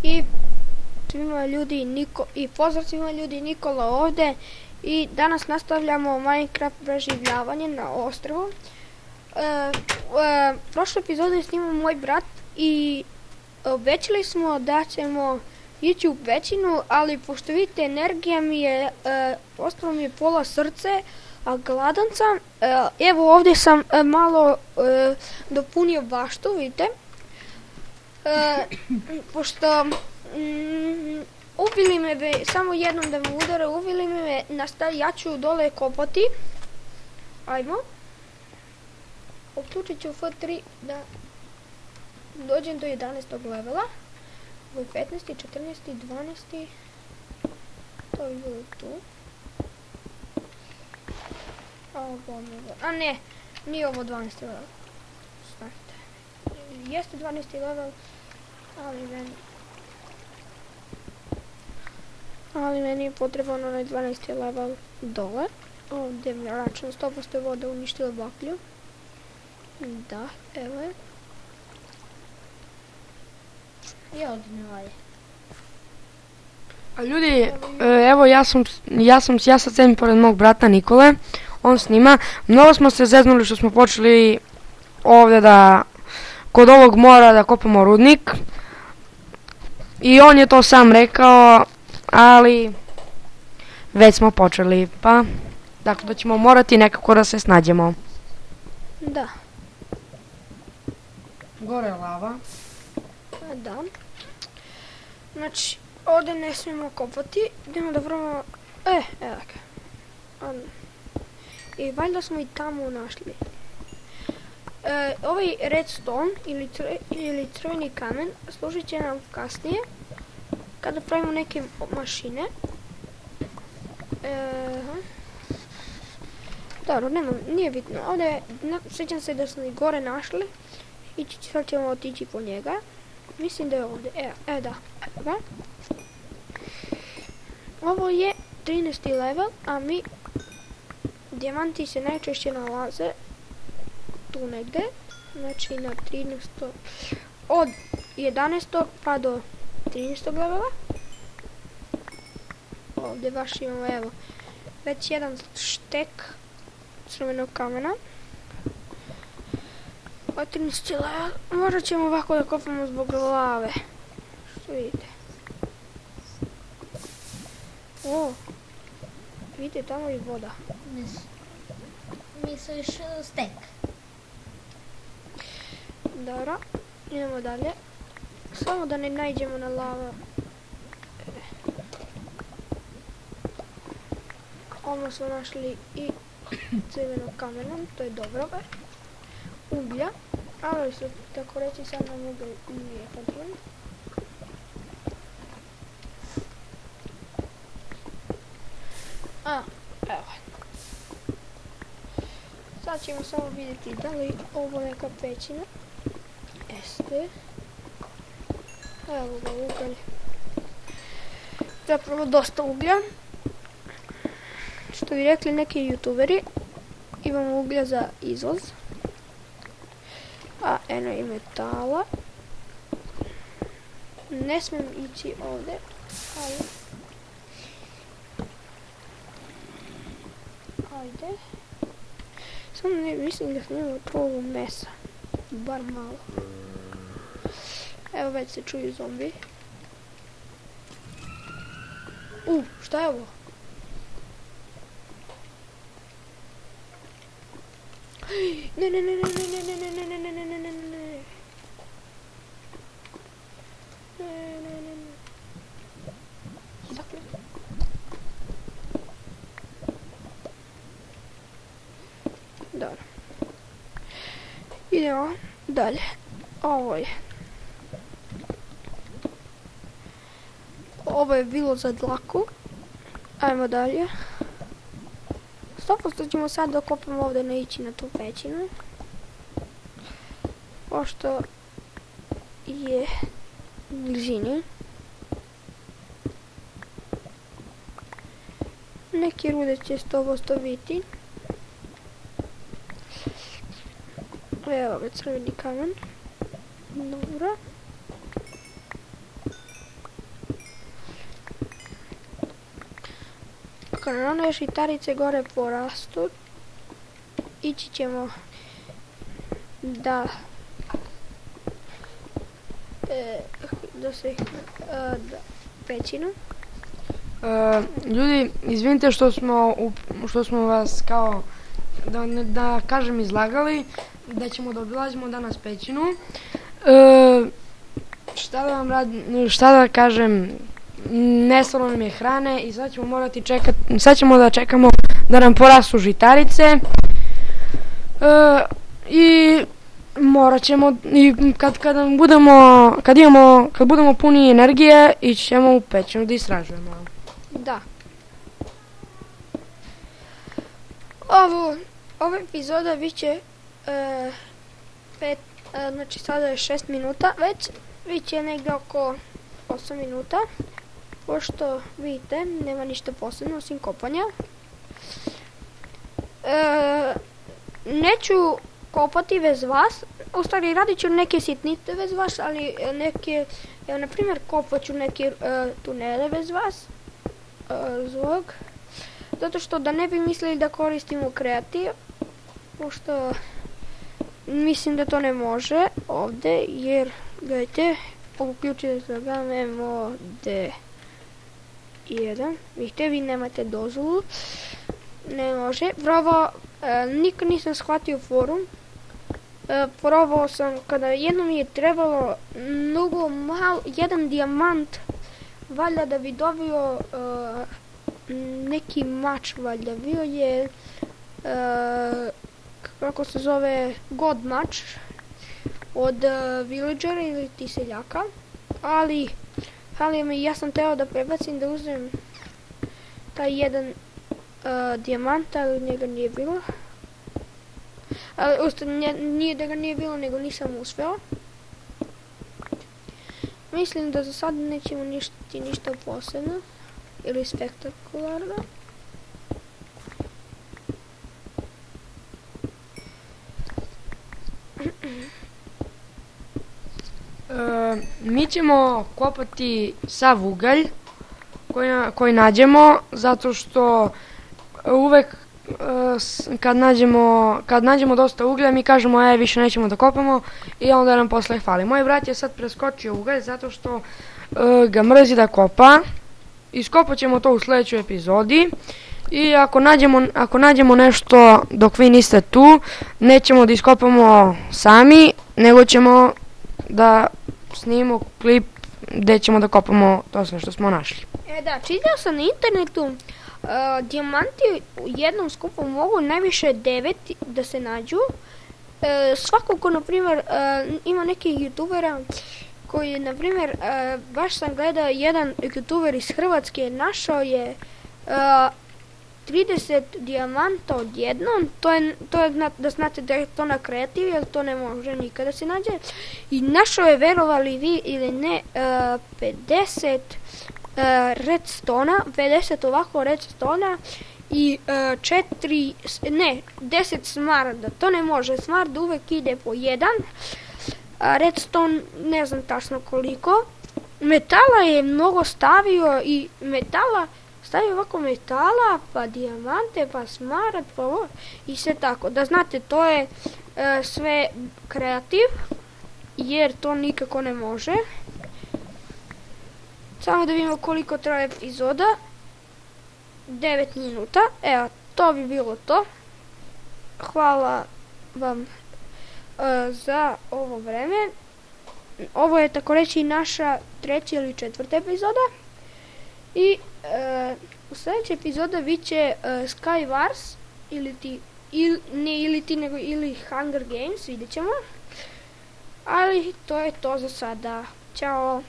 I svima ljudi i pozdrav svima ljudi, Nikola ovdje i danas nastavljamo Minecraft preživljavanje na ostrvu. Prošle epizode je snimao moj brat i obećali smo da ćemo ići u pećinu, ali pošto vidite energija mi je, ostalo mi je pola srce, a gladan sam. Evo ovdje sam malo dopunio baštu, vidite. Pošto ubili me, samo jednom da me udare, ubili me, ja ću dole kopati. Ajmo. Uključit ću F3 da dođem do 11. levela. Ovo je 15, 14, 12. To je bilo tu. A ne, nije ovo 12. level. Stavite. Jeste 12. level, ali meni je potreban onaj 12. level dole. Ovdje mi je račun 100% voda uništila baklju. Da, evo je. I ovdje ne valje. A ljudi, evo ja sad sedim pored mog brata Nikole, on snima. Mnogo smo se zeznuli što smo počeli ovdje kod ovog mora da kopamo rudnik. I on je to sam rekao, ali već smo počeli, pa dakle da ćemo morati nekako da se snađemo. Da. Gore je lava. Da. Znači, ovdje ne smijemo kopati, idemo da probamo, evo ga. I valjda smo i tamo našli. Ovaj redstone ili crveni kamen služit će nam kasnije kada pravimo neke mašine. Dobro, nije bitno. Ovdje sjećam se da smo i gore našli. Sad ćemo otići po njega. Mislim da je ovdje. Da. Evo ga. Ovo je 13. level, a mi dijamanti se najčešće nalaze tu negdje. Znači na 13. Od 11. pa do 13. levela. Ovdje baš imamo, evo, već jedan štek crvenog kamena. Od 13. level. Možda ćemo ovako da kopamo zbog lave. Što vidite? Vidite, tamo je voda. Misliš stek? Dobro, idemo dalje. Samo da ne nađemo na lava. Ovdje smo našli i crvenog kamena, to je dobro. Uglja, ali su tako reći sad nam uglj nije potrebno. Evo. Sad ćemo samo vidjeti da li ovo neka pećina. Jeste. Evo ga ugalj. Zapravo dosta uglja. Što bi rekli neki youtuberi, imamo uglja za izvoz. A eno i metala. Ne smijem ići ovdje, ali ajde. Samo ne mislim da snimamo trovu mesa. Bar malo. Evo već se čuju zombi. Šta je ovo? Ne. Dakle. Dobro. Idemo dalje. Ovo je bilo za dlaku. Ajmo dalje. 100% ćemo sad dokopamo ovdje, ne ići na tu pećinu. Pošto je u blizini. Neki rude će 100% biti. Evo ga crveni kamen. Dobro. Kad one žitarice gore porastu, ići ćemo da se pećinu. Ljudi, izvinite što smo vas kao, da kažem, izlagali, da ćemo da obilazimo danas pećinu. Šta da kažem, nestalo nam je hrane i sad ćemo da čekamo da nam porastu žitarice. I morat ćemo, i kad budemo puni energije, ići ćemo u pećinu da istražujemo. Da. Ova epizoda biće znači sada je 6 minuta već, biće negdje oko 8 minuta, pošto vidite nema ništa posebno osim kopanja. Neću kopati bez vas, u stvari radit ću neke sitnice bez vas, ali neke, evo na primjer kopat ću neke tunele bez vas, zbog, zato što da ne bi mislili da koristimo kreativ, pošto mislim da to ne može ovdje, jer gledajte, uključite se ga mode 1, vidite vi nemate dozvolu, ne može, prvo nikad nisam shvatio forum, probao sam kada jednom je trebalo mnogo malo, jedan dijamant valjda da bi dobio neki mač, valjda bio je kako se zove god mač od villagera ili ti seljaka, ali ja sam teo da prebacim da uzmem taj jedan dijamanta, ali njega nije bilo. Nije da ga nije bilo, nego nisam uspeo. Mislim da za sad nećemo ništa posebno ili spektakularno. Mi ćemo kopati sav ugalj koji nađemo, zato što uvek kad nađemo dosta uglja mi kažemo više nećemo da kopamo i onda nam posle fali. Moj brat je sad preskočio ugalj zato što ga mrzi da kopa. Iskopat ćemo to u sljedećoj epizodi i ako nađemo nešto dok vi niste tu, nećemo da iskopamo sami, nego ćemo da snimimo klip gdje ćemo da kopamo to sve što smo našli. Da, čitao sam na internetu, dijamanti u jednom skupu mogu najviše 9 da se nađu. Svako ko, na primjer, ima nekih youtubera koji, na primjer, baš sam gledao jedan youtuber iz Hrvatske, našao je 30 dijamanta odjednom, to je da znate da je to na kreativi, jer to ne može nikada se nađe. I našao je, verovali vi ili ne, 50 redstona, 50 ovako redstona i 10 smaragda. To ne može, smaragd uvek ide po jedan, redstone ne znam tačno koliko. Metala je mnogo stavio i stavio ovako metala, pa dijamante, pa smaragd, pa ovo i sve tako. Da znate, to je sve kreativ, jer to nikako ne može. Samo da vidimo koliko traje epizoda. 9 minuta. Evo, to bi bilo to. Hvala vam za ovo vreme. Ovo je tako reći naša 3. ili 4. epizoda. I u sljedećoj epizoda bit će Skywars ili Hunger Games, vidjet ćemo. Ali to je to za sada. Ćao!